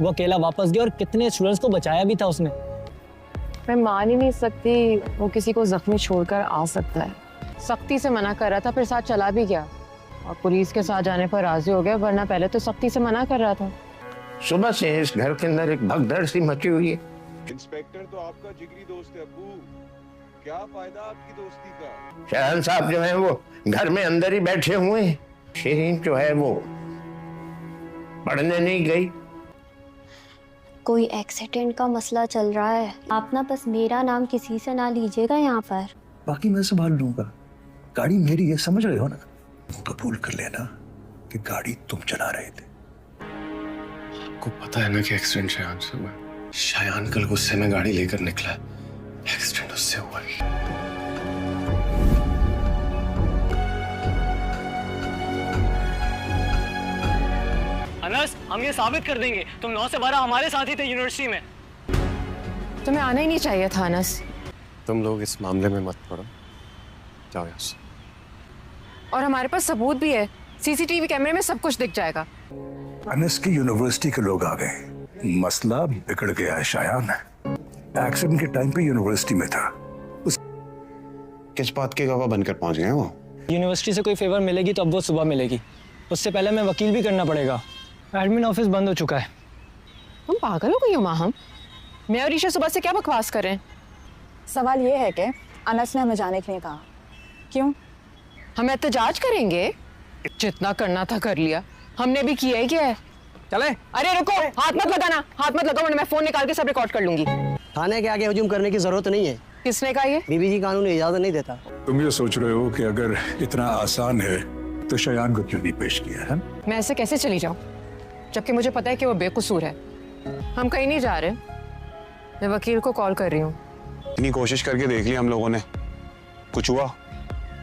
वो अकेला वापस गया और कितने स्टूडेंट्स को बचाया भी था उसने। मैं मान ही नहीं सकती वो किसी को जख्मी छोड़कर आ सकता है। सख्ती से मना कर रहा था, फिर साथ चला भी गया और पुलिस के साथ जाने पर राजी हो गया, वरना पहले तो सख्ती से मना कर रहा था। सुबह से इस घर के अंदर एक भगदड़ सी मची हुई है। इंस्पेक्टर तो आपका जिगरी दोस्त है अब्बू, क्या फायदा आपकी दोस्ती का। शहन साहब जो है वो घर में अंदर ही बैठे हुए हैं। शरीन जो है वो पढ़ने नहीं गई। कोई एक्सीडेंट का मसला चल रहा है, आप ना बस मेरा नाम किसी से ना लीजिएगा यहाँ पर। बाकी मैं संभाल लूंगा, गाड़ी मेरी है, समझ रहे हो ना। कबूल कर लेना कि गाड़ी तुम चला रहे थे। आपको पता है ना कि एक्सीडेंट शायान से हुआ है। शायान कल गुस्से में गाड़ी लेकर निकला है, एक्सीडेंट उससे हुआ है। अनस, हम ये साबित कर देंगे तुम 9 से 12 हमारे साथ ही थे यूनिवर्सिटी में। तुम्हें आना ही नहीं चाहिए था अनस। तुम लोग इस मामले में मत पड़ो, जाओ यहाँ से। और हमारे पास सबूत भी है, सीसीटीवी कैमरे में सब कुछ दिख जाएगा। अनस की यूनिवर्सिटी के लोग आ गए, मसला बिगड़ गया है। शायान एक्सीडेंट के टाइम पे यूनिवर्सिटी में था। किस बात की गवाह बनकर पहुंच गए वो? यूनिवर्सिटी से कोई फेवर मिलेगी तो अब वो सुबह मिलेगी, उससे पहले मैं वकील भी करना पड़ेगा। एडमिन ऑफिस बंद हो चुका है। तुम पागल हो गई हो माँ? मैं और ईशा सुबह से क्या बकवास करें? सवाल ये है कि अनस ने हमें जाने के लिए कहा, क्यों? हम एहतजाज करेंगे? जितना करना था कर लिया, हमने भी किया ही क्या है। चले। अरे रुको, हाथ मत लगाना, हाथ मत लगाओ, वरना मैं फोन निकाल के सब रिकॉर्ड कर लूंगी। थाने के आगे हुजूम करने की जरूरत नहीं है। किसने कहा ये? बीबी जी कानून इजाजत नहीं देता। तुम ये सोच रहे हो कि अगर इतना आसान है तो शायान को क्यों नहीं पेश किया है? मैं ऐसे कैसे चली जाऊं, जबकि मुझे पता है कि वो बेकसूर है। हम कहीं नहीं जा रहे, मैं वकील को कॉल कर रही हूँ। इतनी कोशिश करके देख ली हम लोगों ने, कुछ हुआ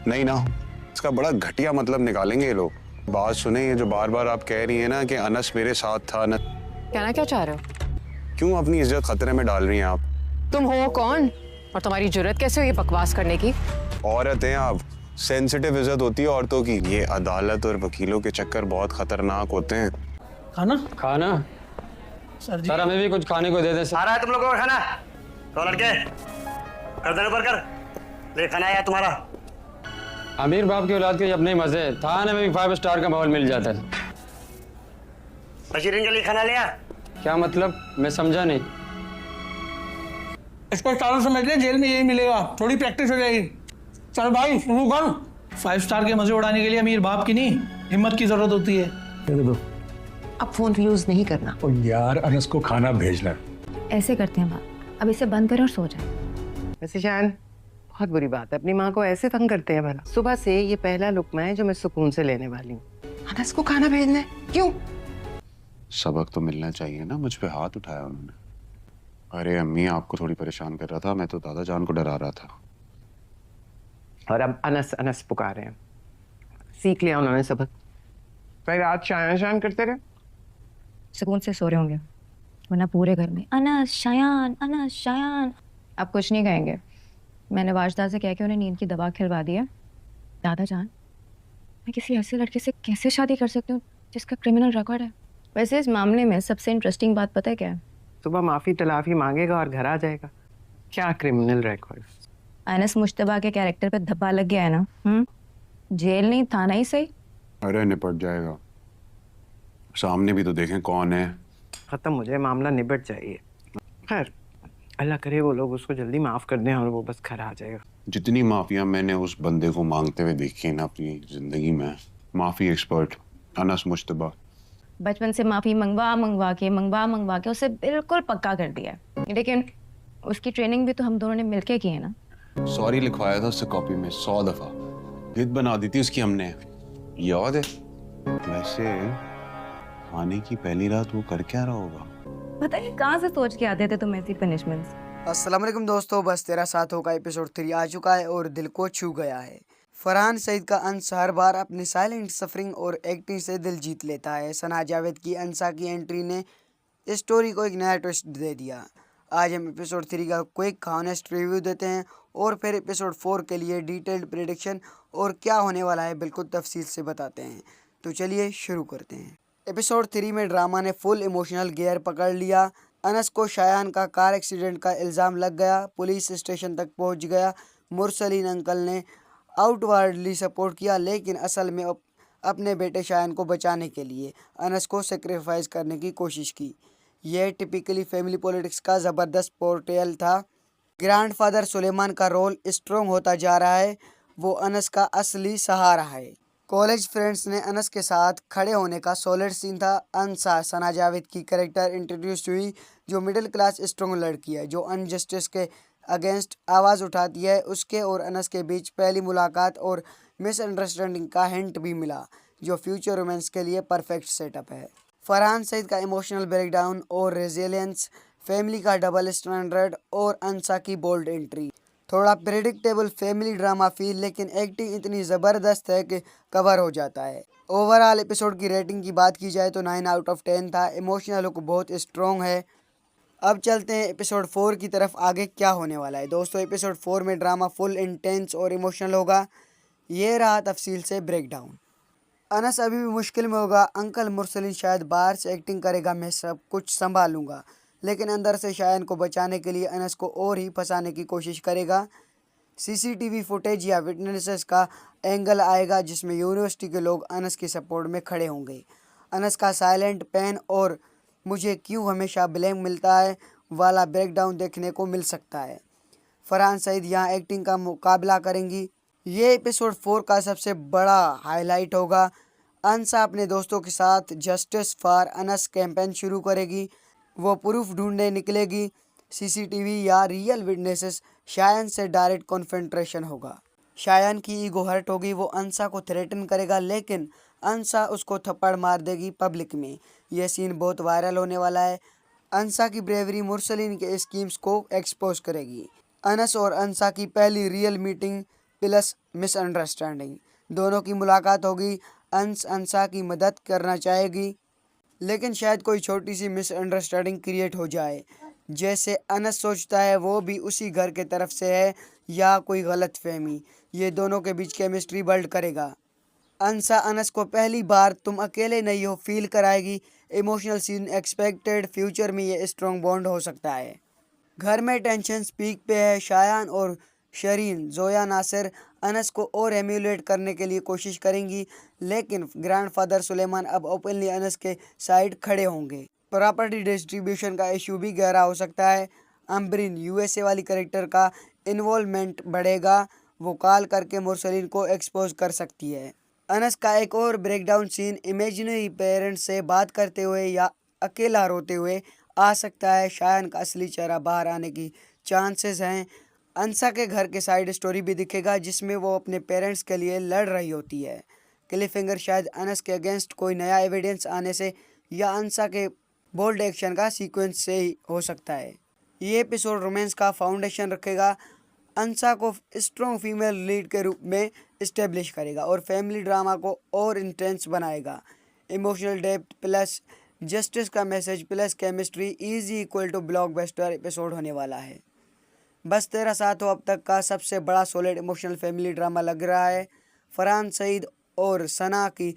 नहीं ना। इसका बड़ा घटिया मतलब निकालेंगे ये लोग। बात सुने, ये जो बार बार आप कह रही हैं ना कि अनस मेरे साथ था न, कहना क्या चाह रहे हो? क्यों अपनी इज्जत खतरे में डाल रही हैं आप? तुम हो कौन और तुम्हारी जुर्रत कैसे हुई बकवास करने की? औरत हैं आप, सेंसिटिव इज्जत होती है औरतों की। ये अदालत और वकीलों के चक्कर बहुत खतरनाक होते हैं। खाना सर हमें भी कुछ खाने को दे दे सर। आ रहा है तुम लोगों का खाना? तो लड़के गर्दन ऊपर कर, ले खाना आया तुम्हारा। अमीर बाप की औलाद के अपने ही मजे, थाने में भी 5 स्टार का माहौल मिल जाता है। बशीरीन के लिए खाना लिया? क्या मतलब, मैं समझा नहीं। इसको चारों समझ ले, जेल में यही मिलेगा, थोड़ी प्रैक्टिस हो जाएगी। चल भाई शुरू कर। 5 स्टार के मजे उड़ाने के लिए अमीर बाप की नहीं, हिम्मत की जरूरत होती है। अब फोन यूज नहीं करना। और यार अनस को खाना भेजना। ऐसे करते हैं बात, अब इसे बंद करें और सो जाए। वैसे शान, बहुत बुरी बात है, अपनी माँ को ऐसे तंग करते हैं भला। सुबह से ये पहला लुकमा है जो मैं सुकून से लेने वाली हूँ। अनस को खाना भेजना है, क्यों? सबक तो मिलना चाहिए ना। मुझ पे हाथ उठाया उन्होंने। अरे अम्मी आपको थोड़ी परेशान कर रहा था, मैं तो दादा जान को डरा रहा था। और अब अनस अनस पुकारे हैं। सीख लिया उन्होंने सबक। भाई रात शान शान करते रहे, सुकून से सो रहे होंगे, वरना पूरे घर में अनस शायान अनस शायान। अब कुछ नहीं कहेंगे, मैंने वाजदा से कह के उन्हें नींद की दवा खिलवा दी है। दादा जान, मैं किसी ऐसे लड़के से कैसे शादी कर सकती हूँ जिसका क्रिमिनल रिकॉर्ड है? वैसे इस मामले में सबसे इंटरेस्टिंग बात पता है क्या है? सुबह माफी तलाफी मांगेगा और घर आ जाएगा। क्या क्रिमिनल रिकॉर्ड? अनस मुश्तबा के कैरेक्टर पे धब्बा लग गया है ना। जेल नहीं, थाना ही सही। अरे निपट जाएगा, सामने भी तो देखें कौन है। खत्म हो जाए मामला, निबट जाइए। खैर अल्लाह करे वो लोग उसको जल्दी माफ कर दें और वो बस घर आ जाएगा। जितनी माफिया मैंने उस बंदे को मांगते हुए देखी है ना अपनी जिंदगी में, माफी एक्सपर्ट अनस मुश्तबा, बचपन से माफी मंगवा मंगवा के उसे बिल्कुल पक्का कर दिया है। लेकिन उसकी ट्रेनिंग भी तो हम दोनों ने मिलके की है ना। सॉरी लिखवाया था उससे कॉपी में 100 दफा, जिद बना दी थी उसकी हमने, याद है? वैसे आने की पहली रात वो कर क्या रहा होगा? पता नहीं कहाँ से सोच के आते थे तुम ऐसी पनिशमेंट्स। अस्सलाम वालेकुम दोस्तों, बस तेरा साथ होगा एपिसोड 3 आ चुका है और दिल को छू गया है। फरहान सईद का अंस हर बार अपनी साइलेंट सफरिंग और एक्टिंग से दिल जीत लेता है। सना जावेद की अंसा की एंट्री ने इस स्टोरी को एक नया ट्विस्ट दे दिया। आज हम एपिसोड 3 का क्विक हॉनेस्ट रिव्यू देते हैं और फिर एपिसोड 4 के लिए डिटेल्ड प्रेडिक्शन और क्या होने वाला है बिल्कुल तफसील से बताते हैं। तो चलिए शुरू करते हैं। एपिसोड 3 में ड्रामा ने फुल इमोशनल गियर पकड़ लिया। अनस को शायान का कार एक्सीडेंट का इल्ज़ाम लग गया। पुलिस स्टेशन तक पहुंच गया। मुरसलीन अंकल ने आउटवर्डली सपोर्ट किया, लेकिन असल में अपने बेटे शायान को बचाने के लिए अनस को सेक्रीफाइस करने की कोशिश की। यह टिपिकली फैमिली पॉलिटिक्स का ज़बरदस्त पोर्ट्रेयल था। ग्रैंडफादर सुलेमान का रोल स्ट्रॉन्ग होता जा रहा है। वो अनस का असली सहारा है। कॉलेज फ्रेंड्स ने अनस के साथ खड़े होने का सॉलिड सीन था। अंसा सना जावेद की कैरेक्टर इंट्रोड्यूस हुई, जो मिडिल क्लास स्ट्रॉन्ग लड़की है जो अनजस्टिस के अगेंस्ट आवाज़ उठाती है। उसके और अनस के बीच पहली मुलाकात और मिसअंडरस्टैंडिंग का हिंट भी मिला, जो फ्यूचर रोमांस के लिए परफेक्ट सेटअप है। फरहान सईद का इमोशनल ब्रेकडाउन और रेजिलियंस, फैमिली का डबल स्टैंडर्ड और अंसा की बोल्ड एंट्री। थोड़ा प्रेडिक्टेबल फैमिली ड्रामा फील, लेकिन एक्टिंग इतनी ज़बरदस्त है कि कवर हो जाता है। ओवरऑल एपिसोड की रेटिंग की बात की जाए तो 9 आउट ऑफ 10 था। इमोशनल लुक बहुत स्ट्रॉन्ग है। अब चलते हैं एपिसोड 4 की तरफ। आगे क्या होने वाला है दोस्तों? एपिसोड 4 में ड्रामा फुल इंटेंस और इमोशनल होगा। ये रहा तफसील से ब्रेकडाउन। अनस अभी भी मुश्किल में होगा। अंकल मुरसलीन शायद बाहर से एक्टिंग करेगा मैं सब कुछ संभालूंगा, लेकिन अंदर से शायान को बचाने के लिए अनस को और ही फंसाने की कोशिश करेगा। सीसीटीवी फुटेज या विटनेसेस का एंगल आएगा, जिसमें यूनिवर्सिटी के लोग अनस के सपोर्ट में खड़े होंगे। अनस का साइलेंट पेन और मुझे क्यों हमेशा ब्लेम मिलता है वाला ब्रेकडाउन देखने को मिल सकता है। फरहान सईद यहाँ एक्टिंग का मुकाबला करेंगी। ये एपिसोड 4 का सबसे बड़ा हाईलाइट होगा। अंसा अपने दोस्तों के साथ जस्टिस फॉर अनस कैंपेन शुरू करेगी। वो प्रूफ ढूंढने निकलेगी, सीसीटीवी या रियल विटनेसेस। शायान से डायरेक्ट कॉन्फ्रंटेशन होगा। शायान की ईगो हर्ट होगी। वो अंसा को थ्रेटन करेगा, लेकिन अंसा उसको थप्पड़ मार देगी पब्लिक में। यह सीन बहुत वायरल होने वाला है। अंसा की ब्रेवरी मुरसलीन के स्कीम्स को एक्सपोज करेगी। अनस और अंसा की पहली रियल मीटिंग प्लस मिसअंडरस्टैंडिंग, दोनों की मुलाकात होगी। अंसा की मदद करना चाहेगी, लेकिन शायद कोई छोटी सी मिसअंडरस्टैंडिंग क्रिएट हो जाए। जैसे अनस सोचता है वो भी उसी घर के तरफ से है, या कोई गलत फहमी। ये दोनों के बीच केमिस्ट्री बिल्ड करेगा। अंसा अनस को पहली बार तुम अकेले नहीं हो फील कराएगी। Emotional scene expected. फ्यूचर में ये स्ट्रॉन्ग बॉन्ड हो सकता है। घर में टेंशन पीक पे है। शायान और शरीन जोया नासिर अनस को और एम्यूलेट करने के लिए कोशिश करेंगी, लेकिन ग्रैंडफादर सुलेमान अब ओपनली अनस के साइड खड़े होंगे। प्रॉपर्टी डिस्ट्रीब्यूशन का इशू भी गहरा हो सकता है। अम्बरीन यूएसए वाली कैरेक्टर का इन्वॉल्वमेंट बढ़ेगा। वो कॉल करके मुरसलीन को एक्सपोज कर सकती है। अनस का एक और ब्रेकडाउन सीन इमेजिनरी पेरेंट्स से बात करते हुए या अकेला रोते हुए आ सकता है। शायान का असली चेहरा बाहर आने की चांसेस हैं। अंसा के घर के साइड स्टोरी भी दिखेगा, जिसमें वो अपने पेरेंट्स के लिए लड़ रही होती है। क्लिफिंगर शायद अनस के अगेंस्ट कोई नया एविडेंस आने से या अंसा के बोल्ड एक्शन का सीक्वेंस से ही हो सकता है। ये एपिसोड रोमांस का फाउंडेशन रखेगा। अंसा को स्ट्रॉन्ग फीमेल लीड के रूप में इस्टेब्लिश करेगा और फैमिली ड्रामा को और इंटेंस बनाएगा। इमोशनल डेप्थ प्लस जस्टिस का message plus chemistry is equal to blockbuster episode होने वाला है। बस तेरा साथ हो अब तक का सबसे बड़ा सॉलिड इमोशनल फैमिली ड्रामा लग रहा है। फरहान सईद और सना की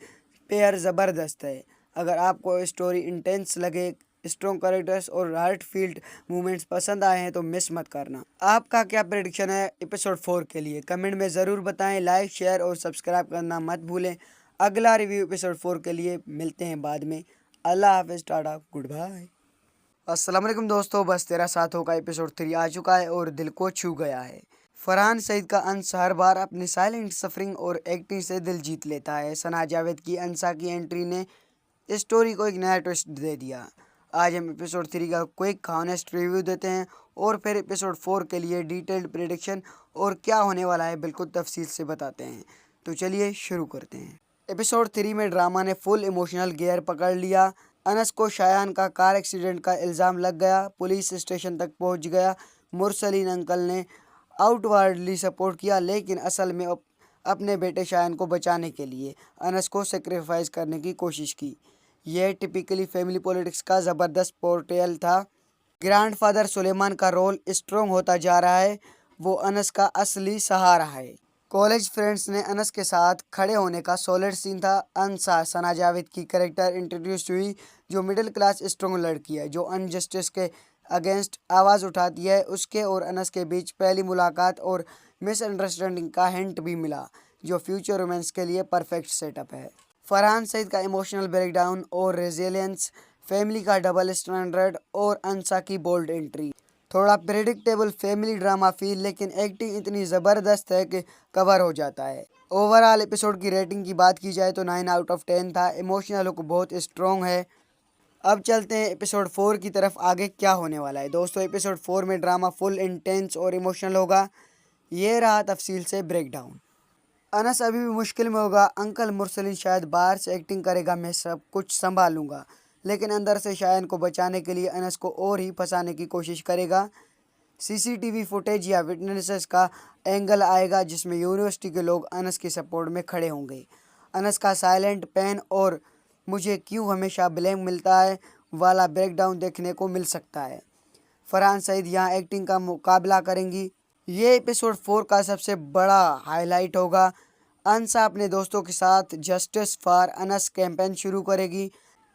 पेयर ज़बरदस्त है। अगर आपको स्टोरी इंटेंस लगे, स्ट्रॉन्ग कैरेक्टर्स और हार्ट फील्ड मूवमेंट्स पसंद आए हैं तो मिस मत करना। आपका क्या प्रेडिक्शन है एपिसोड 4 के लिए? कमेंट में ज़रूर बताएं। लाइक शेयर और सब्सक्राइब करना मत भूलें। अगला रिव्यू एपिसोड 4 के लिए मिलते हैं बाद में। अल्लाह हाफिज़, टाटा, गुड बाय। अस्सलाम वालेकुम दोस्तों, बस तेरा साथ होगा एपिसोड 3 आ चुका है और दिल को छू गया है। फरहान सईद का अंस हर बार अपनी साइलेंट सफरिंग और एक्टिंग से दिल जीत लेता है। सना जावेद की अंसा की एंट्री ने स्टोरी को एक नया ट्विस्ट दे दिया। आज हम एपिसोड 3 का क्विक हॉनेस्ट रिव्यू देते हैं और फिर एपिसोड 4 के लिए डिटेल्ड प्रेडिक्शन और क्या होने वाला है बिल्कुल तफसील से बताते हैं। तो चलिए शुरू करते हैं। एपिसोड 3 में ड्रामा ने फुल इमोशनल गियर पकड़ लिया। अनस को शायान का कार एक्सीडेंट का इल्ज़ाम लग गया। पुलिस स्टेशन तक पहुंच गया। मुरसलीन अंकल ने आउटवर्डली सपोर्ट किया, लेकिन असल में अपने बेटे शायान को बचाने के लिए अनस को सेक्रीफाइस करने की कोशिश की। यह टिपिकली फैमिली पॉलिटिक्स का ज़बरदस्त पोर्ट्रेयल था। ग्रैंडफादर सुलेमान का रोल स्ट्रॉन्ग होता जा रहा है। वो अनस का असली सहारा है। कॉलेज फ्रेंड्स ने अनस के साथ खड़े होने का सॉलिड सीन था। अनसा सना जावेद की कैरेक्टर इंट्रोड्यूस हुई, जो मिडिल क्लास स्ट्रॉन्ग लड़की है जो अनजस्टिस के अगेंस्ट आवाज़ उठाती है। उसके और अनस के बीच पहली मुलाकात और मिसअंडरस्टैंडिंग का हिंट भी मिला, जो फ्यूचर रोमांस के लिए परफेक्ट सेटअप है। फरहान सईद का इमोशनल ब्रेकडाउन और रेजिलियंस, फैमिली का डबल स्टैंडर्ड और अनसा की बोल्ड एंट्री। थोड़ा प्रेडिक्टेबल फैमिली ड्रामा फील, लेकिन एक्टिंग इतनी ज़बरदस्त है कि कवर हो जाता है। ओवरऑल एपिसोड की रेटिंग की बात की जाए तो 9 आउट ऑफ 10 था। इमोशनल हुक बहुत स्ट्रॉन्ग है। अब चलते हैं एपिसोड 4 की तरफ। आगे क्या होने वाला है दोस्तों? एपिसोड 4 में ड्रामा फुल इंटेंस और इमोशनल होगा। ये रहा तफसील से ब्रेकडाउन। अनस अभी भी मुश्किल में होगा। अंकल मुरसलिन शायद बाहर से एक्टिंग करेगा मैं सब कुछ संभालूंगा, लेकिन अंदर से शायन को बचाने के लिए अनस को और ही फंसाने की कोशिश करेगा। सीसीटीवी फुटेज या विटनेसेस का एंगल आएगा जिसमें यूनिवर्सिटी के लोग अनस के सपोर्ट में खड़े होंगे। अनस का साइलेंट पेन और मुझे क्यों हमेशा ब्लेम मिलता है वाला ब्रेकडाउन देखने को मिल सकता है। फरहान सईद यहाँ एक्टिंग का मुकाबला करेंगी। ये एपिसोड 4 का सबसे बड़ा हाईलाइट होगा। अनसा अपने दोस्तों के साथ जस्टिस फॉर अनस कैंपेन शुरू करेगी।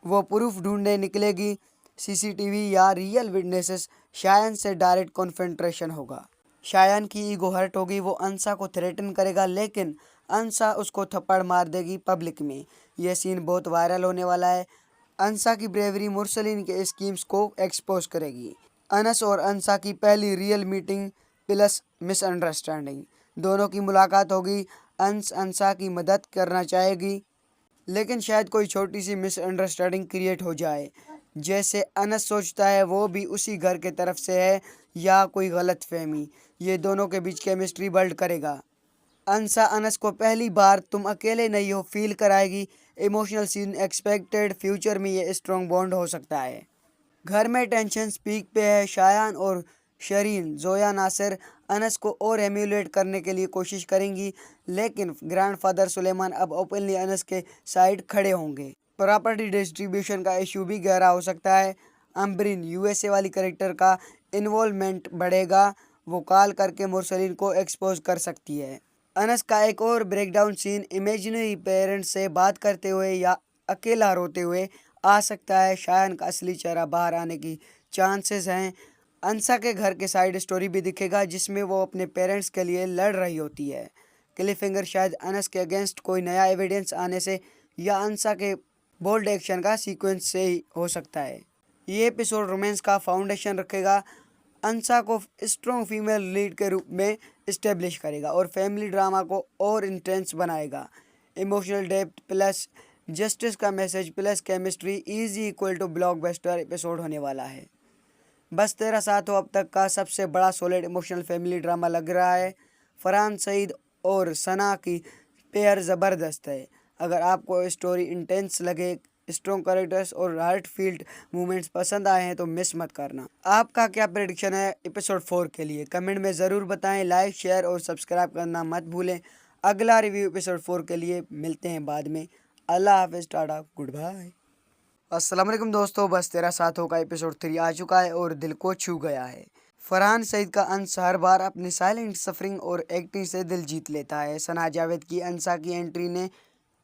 वो प्रूफ ढूंढने निकलेगी, सीसीटीवी या रियल विटनेसेस। शायन से डायरेक्ट कॉन्फ्रंटेशन होगा। शायन की ईगो हर्ट होगी, वो अनसा को थ्रेटन करेगा, लेकिन अनसा उसको थप्पड़ मार देगी पब्लिक में। यह सीन बहुत वायरल होने वाला है। अनसा की ब्रेवरी मुरसलिन के स्कीम्स को एक्सपोज करेगी। अनस और अनसा की पहली रियल मीटिंग प्लस मिसअंडरस्टैंडिंग, दोनों की मुलाकात होगी। अनसा की मदद करना चाहेगी, लेकिन शायद कोई छोटी सी मिसअंडरस्टैंडिंग क्रिएट हो जाए। जैसे अनस सोचता है वो भी उसी घर के तरफ से है या कोई गलत फहमी, ये दोनों के बीच केमिस्ट्री बिल्ड करेगा। अनसा अनस को पहली बार तुम अकेले नहीं हो फील कराएगी। Emotional scene expected. फ्यूचर में ये स्ट्रॉन्ग बॉन्ड हो सकता है। घर में टेंशन पीक पे है। शायान और शरीन जोया नासिर अनस को और एम्यूलेट करने के लिए कोशिश करेंगी, लेकिन ग्रैंडफादर सुलेमान अब ओपनली अनस के साइड खड़े होंगे। प्रॉपर्टी डिस्ट्रीब्यूशन का इशू भी गहरा हो सकता है। अम्बरीन यूएसए वाली कैरेक्टर का इन्वॉल्वमेंट बढ़ेगा। वो कॉल करके मुरसलिन को एक्सपोज कर सकती है। अनस का एक और ब्रेकडाउन सीन इमेजिनरी पेरेंट्स से बात करते हुए या अकेला रोते हुए आ सकता है। शायन का असली चेहरा बाहर आने की चांसेस हैं। अनसा के घर के साइड स्टोरी भी दिखेगा जिसमें वो अपने पेरेंट्स के लिए लड़ रही होती है। क्लिफिंगर शायद अनस के अगेंस्ट कोई नया एविडेंस आने से या अनसा के बोल्ड एक्शन का सीक्वेंस से ही हो सकता है। ये एपिसोड रोमांस का फाउंडेशन रखेगा। अनसा को स्ट्रॉन्ग फीमेल लीड के रूप में इस्टेब्लिश करेगा और फैमिली ड्रामा को और इंटेंस बनाएगा। इमोशनल डेप्थ प्लस जस्टिस का message plus chemistry is equal to blockbuster episode होने वाला है। बस तेरा साथ हो अब तक का सबसे बड़ा सॉलिड इमोशनल फैमिली ड्रामा लग रहा है। फरहान सईद और सना की पेयर ज़बरदस्त है। अगर आपको स्टोरी इंटेंस लगे, स्ट्रॉन्ग कैरेक्टर्स और हार्ट फील्ड मूवमेंट्स पसंद आए हैं तो मिस मत करना। आपका क्या प्रेडिक्शन है एपिसोड 4 के लिए? कमेंट में ज़रूर बताएं। लाइक शेयर और सब्सक्राइब करना मत भूलें। अगला रिव्यू एपिसोड 4 के लिए मिलते हैं बाद में। अल्लाह हाफिज़, टाटा, गुड बाय। अस्सलाम वालेकुम दोस्तों, बस तेरा साथ होगा एपिसोड 3 आ चुका है और दिल को छू गया है। फरहान सईद का अंस हर बार अपनी साइलेंट सफरिंग और एक्टिंग से दिल जीत लेता है। सना जावेद की अनसा की एंट्री ने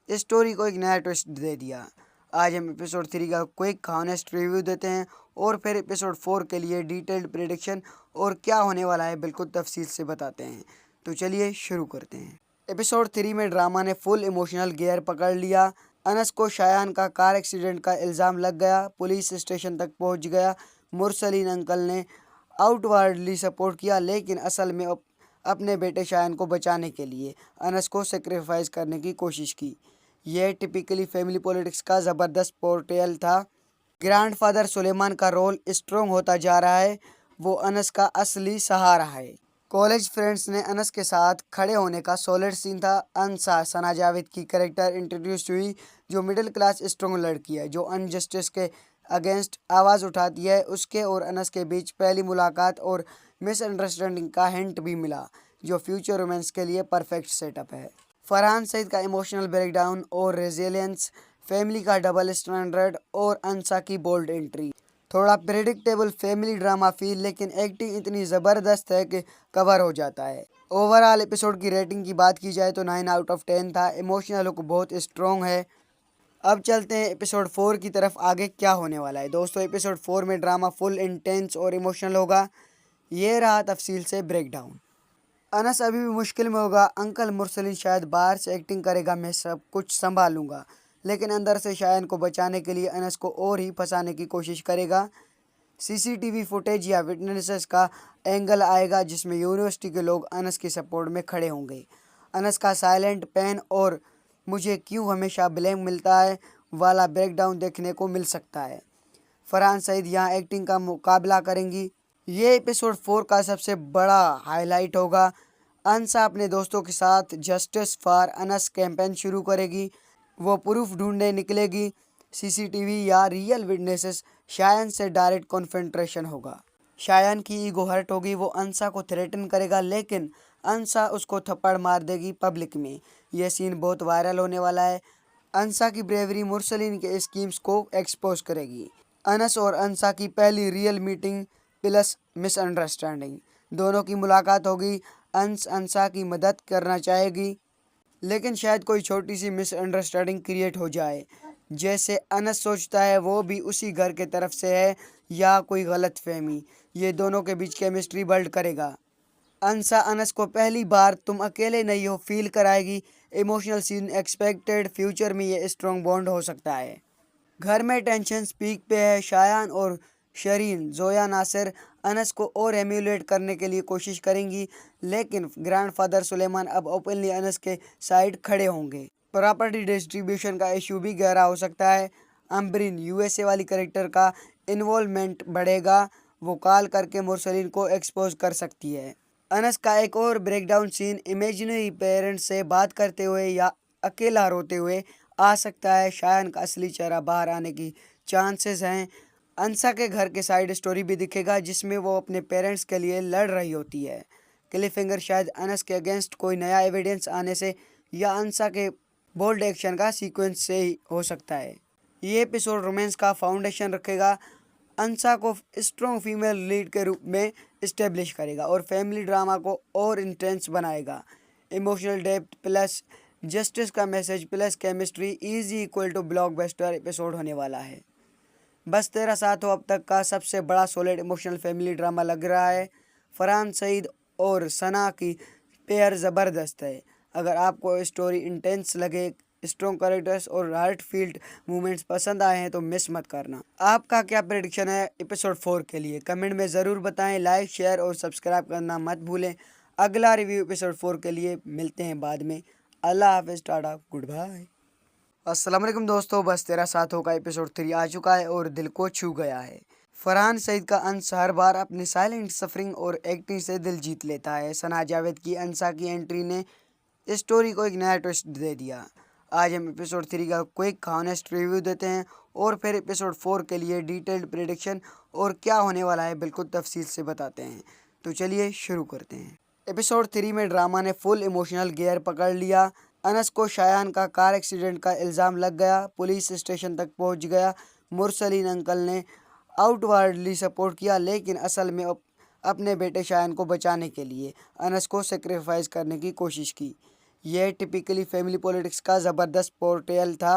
स्टोरी को एक नया ट्विस्ट दे दिया। आज हम एपिसोड 3 का क्विक हॉनेस्ट रिव्यू देते हैं और फिर एपिसोड 4 के लिए डिटेल्ड प्रेडिक्शन और क्या होने वाला है बिल्कुल तफसील से बताते हैं। तो चलिए शुरू करते हैं। एपिसोड 3 में ड्रामा ने फुल इमोशनल गियर पकड़ लिया। अनस को शायान का कार एक्सीडेंट का इल्ज़ाम लग गया। पुलिस स्टेशन तक पहुंच गया। मुरसलीन अंकल ने आउटवर्डली सपोर्ट किया, लेकिन असल में अपने बेटे शायान को बचाने के लिए अनस को सेक्रीफाइस करने की कोशिश की। यह टिपिकली फैमिली पॉलिटिक्स का ज़बरदस्त पोर्ट्रेयल था। ग्रैंडफादर सुलेमान का रोल स्ट्रॉन्ग होता जा रहा है। वो अनस का असली सहारा है। कॉलेज फ्रेंड्स ने अनस के साथ खड़े होने का सॉलिड सीन था। अनसा सना जावेद की कैरेक्टर इंट्रोड्यूस हुई, जो मिडिल क्लास स्ट्रॉन्ग लड़की है जो अनजस्टिस के अगेंस्ट आवाज़ उठाती है। उसके और अनस के बीच पहली मुलाकात और मिसअंडरस्टैंडिंग का हिंट भी मिला, जो फ्यूचर रोमांस के लिए परफेक्ट सेटअप है। फरहान सईद का इमोशनल ब्रेकडाउन और रेजिलियंस, फैमिली का डबल स्टैंडर्ड और अनसा की बोल्ड एंट्री। थोड़ा प्रेडिक्टेबल फैमिली ड्रामा फील, लेकिन एक्टिंग इतनी ज़बरदस्त है कि कवर हो जाता है। ओवरऑल एपिसोड की रेटिंग की बात की जाए तो 9 आउट ऑफ 10 था। इमोशनल हुक बहुत स्ट्रॉन्ग है। अब चलते हैं एपिसोड 4 की तरफ, आगे क्या होने वाला है। दोस्तों एपिसोड 4 में ड्रामा फुल इंटेंस और इमोशनल होगा। ये रहा तफसील से ब्रेकडाउन। अनस अभी भी मुश्किल में होगा। अंकल मुरसलिन शायद बाहर से एक्टिंग करेगा मैं सब कुछ संभालूंगा, लेकिन अंदर से शायन को बचाने के लिए अनस को और ही फंसाने की कोशिश करेगा। सीसीटीवी फुटेज या विटनेसेस का एंगल आएगा जिसमें यूनिवर्सिटी के लोग अनस के सपोर्ट में खड़े होंगे। अनस का साइलेंट पेन और मुझे क्यों हमेशा ब्लेम मिलता है वाला ब्रेकडाउन देखने को मिल सकता है। फरहान सईद यहाँ एक्टिंग का मुकाबला करेंगी। ये एपिसोड 4 का सबसे बड़ा हाईलाइट होगा। अंसा अपने दोस्तों के साथ जस्टिस फॉर अनस कैंपेन शुरू करेगी। वो प्रूफ ढूंढने निकलेगी। सीसीटीवी या रियल विटनेसेस। शायन से डायरेक्ट कॉन्फ्रंटेशन होगा। शायन की ईगो हर्ट होगी। वो अंसा को थ्रेटन करेगा, लेकिन अंसा उसको थप्पड़ मार देगी पब्लिक में। यह सीन बहुत वायरल होने वाला है। अंसा की ब्रेवरी मुरसलिन के स्कीम्स को एक्सपोज करेगी। अनस और अंसा की पहली रियल मीटिंग प्लस मिसअंडरस्टैंडिंग। दोनों की मुलाकात होगी। अंसा की मदद करना चाहेगी, लेकिन शायद कोई छोटी सी मिसअंडरस्टैंडिंग क्रिएट हो जाए। जैसे अनस सोचता है वो भी उसी घर के तरफ से है या कोई गलत फहमी। ये दोनों के बीच केमिस्ट्री बिल्ड करेगा। अंसा अनस को पहली बार तुम अकेले नहीं हो फील कराएगी। Emotional scene expected. फ्यूचर में ये स्ट्रॉन्ग बॉन्ड हो सकता है। घर में टेंशन पीक पे है। शायान और शरीन जोया नासिर अनस को और एम्यूलेट करने के लिए कोशिश करेंगी, लेकिन ग्रैंडफादर सुलेमान अब ओपनली अनस के साइड खड़े होंगे। प्रॉपर्टी डिस्ट्रीब्यूशन का इशू भी गहरा हो सकता है। अम्बरीन यूएसए वाली कैरेक्टर का इन्वॉल्वमेंट बढ़ेगा। वो कॉल करके मुरसलिन को एक्सपोज कर सकती है। अनस का एक और ब्रेकडाउन सीन इमेजिनरी पेरेंट्स से बात करते हुए या अकेला रोते हुए आ सकता है। शायन का असली चेहरा बाहर आने की चांसेस हैं। अंसा के घर के साइड स्टोरी भी दिखेगा जिसमें वो अपने पेरेंट्स के लिए लड़ रही होती है। क्लिफिंगर शायद अनस के अगेंस्ट कोई नया एविडेंस आने से या अंसा के बोल्ड एक्शन का सीक्वेंस से ही हो सकता है। ये एपिसोड रोमांस का फाउंडेशन रखेगा। अंसा को स्ट्रॉन्ग फीमेल लीड के रूप में इस्टेब्लिश करेगा और फैमिली ड्रामा को और इंटेंस बनाएगा। इमोशनल डेप्थ प्लस जस्टिस का message plus chemistry is equal to blockbuster episode होने वाला है। बस तेरा साथ हो अब तक का सबसे बड़ा सॉलिड इमोशनल फैमिली ड्रामा लग रहा है। फरहान सईद और सना की पेयर ज़बरदस्त है। अगर आपको स्टोरी इंटेंस लगे, स्ट्रॉन्ग कैरेक्टर्स और हार्ट फील्ड मूवमेंट्स पसंद आए हैं तो मिस मत करना। आपका क्या प्रेडिक्शन है एपिसोड 4 के लिए कमेंट में ज़रूर बताएं। लाइक शेयर और सब्सक्राइब करना मत भूलें। अगला रिव्यू एपिसोड 4 के लिए मिलते हैं बाद में। अल्लाह हाफिज़, टाटा, गुड बाय। अस्सलाम वालेकुम दोस्तों, बस तेरा साथ होगा एपिसोड 3 आ चुका है और दिल को छू गया है। फरहान सईद का अंस हर बार अपनी साइलेंट सफरिंग और एक्टिंग से दिल जीत लेता है। सना जावेद की अंसा की एंट्री ने स्टोरी को एक नया ट्विस्ट दे दिया। आज हम एपिसोड 3 का क्विक हॉनेस्ट रिव्यू देते हैं और फिर एपिसोड 4 के लिए डिटेल्ड प्रेडिक्शन और क्या होने वाला है बिल्कुल तफसील से बताते हैं। तो चलिए शुरू करते हैं। एपिसोड 3 में ड्रामा ने फुल इमोशनल गियर पकड़ लिया। अनस को शायान का कार एक्सीडेंट का इल्ज़ाम लग गया। पुलिस स्टेशन तक पहुंच गया। मुरसलिन अंकल ने आउटवर्डली सपोर्ट किया, लेकिन असल में अपने बेटे शायान को बचाने के लिए अनस को सेक्रीफाइस करने की कोशिश की। यह टिपिकली फैमिली पॉलिटिक्स का ज़बरदस्त पोर्ट्रेयल था।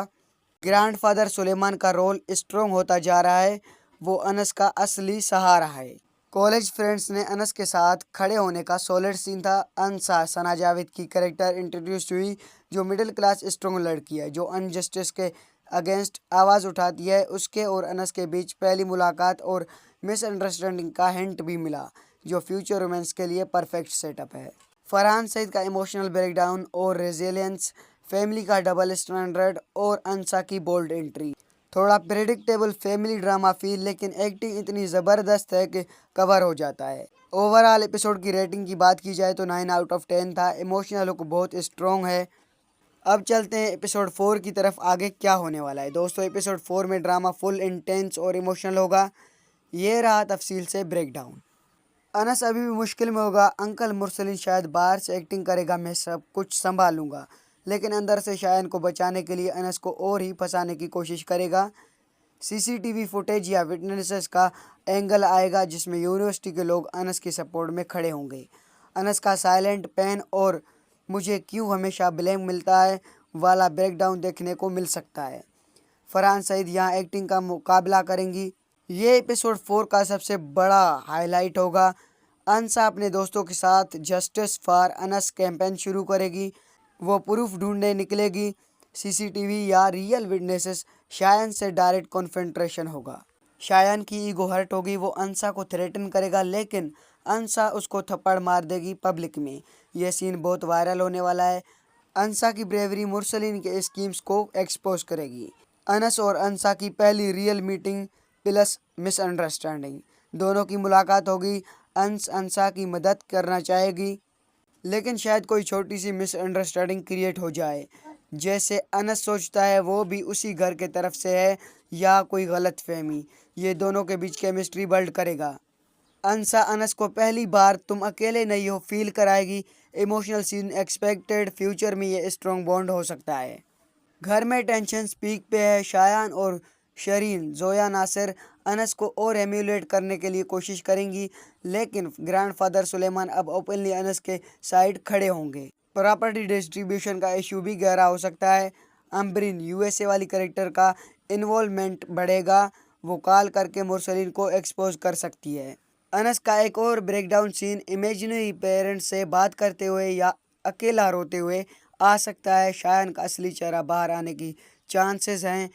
ग्रैंडफादर सुलेमान का रोल स्ट्रॉन्ग होता जा रहा है। वो अनस का असली सहारा है। कॉलेज फ्रेंड्स ने अनस के साथ खड़े होने का सॉलिड सीन था। अंसा सना जावेद की कैरेक्टर इंट्रोड्यूस हुई, जो मिडिल क्लास स्ट्रॉन्ग लड़की है जो अनजस्टिस के अगेंस्ट आवाज़ उठाती है। उसके और अनस के बीच पहली मुलाकात और मिसअंडरस्टैंडिंग का हिंट भी मिला, जो फ्यूचर रोमांस के लिए परफेक्ट सेटअप है। फरहान सईद का इमोशनल ब्रेकडाउन और रेजिलियंस, फैमिली का डबल स्टैंडर्ड और अंसा की बोल्ड एंट्री। थोड़ा प्रेडिक्टेबल फैमिली ड्रामा फील, लेकिन एक्टिंग इतनी ज़बरदस्त है कि कवर हो जाता है। ओवरऑल एपिसोड की रेटिंग की बात की जाए तो 9 आउट ऑफ 10 था। इमोशनल हुक बहुत स्ट्रॉन्ग है। अब चलते हैं एपिसोड 4 की तरफ, आगे क्या होने वाला है। दोस्तों एपिसोड 4 में ड्रामा फुल इंटेंस और इमोशनल होगा। ये रहा तफसील से ब्रेकडाउन। अनस अभी भी मुश्किल में होगा। अंकल मुरसलिन शायद बाहर से एक्टिंग करेगा मैं सब कुछ संभालूंगा, लेकिन अंदर से शायन को बचाने के लिए अनस को और ही फंसाने की कोशिश करेगा। सीसीटीवी फुटेज या विटनेसेस का एंगल आएगा जिसमें यूनिवर्सिटी के लोग अनस की सपोर्ट में खड़े होंगे। अनस का साइलेंट पेन और मुझे क्यों हमेशा ब्लेम मिलता है वाला ब्रेकडाउन देखने को मिल सकता है। फरहान सईद यहाँ एक्टिंग का मुकाबला करेंगी। ये एपिसोड 4 का सबसे बड़ा हाईलाइट होगा। अंसा अपने दोस्तों के साथ जस्टिस फॉर अनस कैंपेन शुरू करेगी। वो प्रूफ ढूंढने निकलेगी। सीसीटीवी या रियल विटनेसेस शायन से डायरेक्ट कॉन्फ्रंटेशन होगा। शायन की ईगो हर्ट होगी। वो अंसा को थ्रेटन करेगा लेकिन अंसा उसको थप्पड़ मार देगी पब्लिक में। यह सीन बहुत वायरल होने वाला है। अंसा की ब्रेवरी मुरसलीन के स्कीम्स को एक्सपोज करेगी। अनस और अंसा की पहली रियल मीटिंग प्लस मिसअंडरस्टैंडिंग। दोनों की मुलाकात होगी। अंसा की मदद करना चाहेगी लेकिन शायद कोई छोटी सी मिसअंडरस्टैंडिंग क्रिएट हो जाए। जैसे अनस सोचता है वो भी उसी घर के तरफ से है या कोई गलत फहमी। ये दोनों के बीच केमिस्ट्री बिल्ड करेगा। अंसा अनस को पहली बार तुम अकेले नहीं हो फील कराएगी। Emotional scene expected. फ्यूचर में ये स्ट्रॉन्ग बॉन्ड हो सकता है। घर में टेंशन पीक पे है। शायान और शरीन जोया नासिर अनस को और एम्यूलेट करने के लिए कोशिश करेंगी लेकिन ग्रैंडफादर सुलेमान अब ओपनली अनस के साइड खड़े होंगे। प्रॉपर्टी डिस्ट्रीब्यूशन का इशू भी गहरा हो सकता है। अम्बरीन यूएसए वाली कैरेक्टर का इन्वॉल्वमेंट बढ़ेगा। वो कॉल करके मुरसलीन को एक्सपोज कर सकती है। अनस का एक और ब्रेकडाउन सीन इमेजिनरी पेरेंट्स से बात करते हुए या अकेला रोते हुए आ सकता है। शायन का असली चेहरा बाहर आने की चांसेस हैं।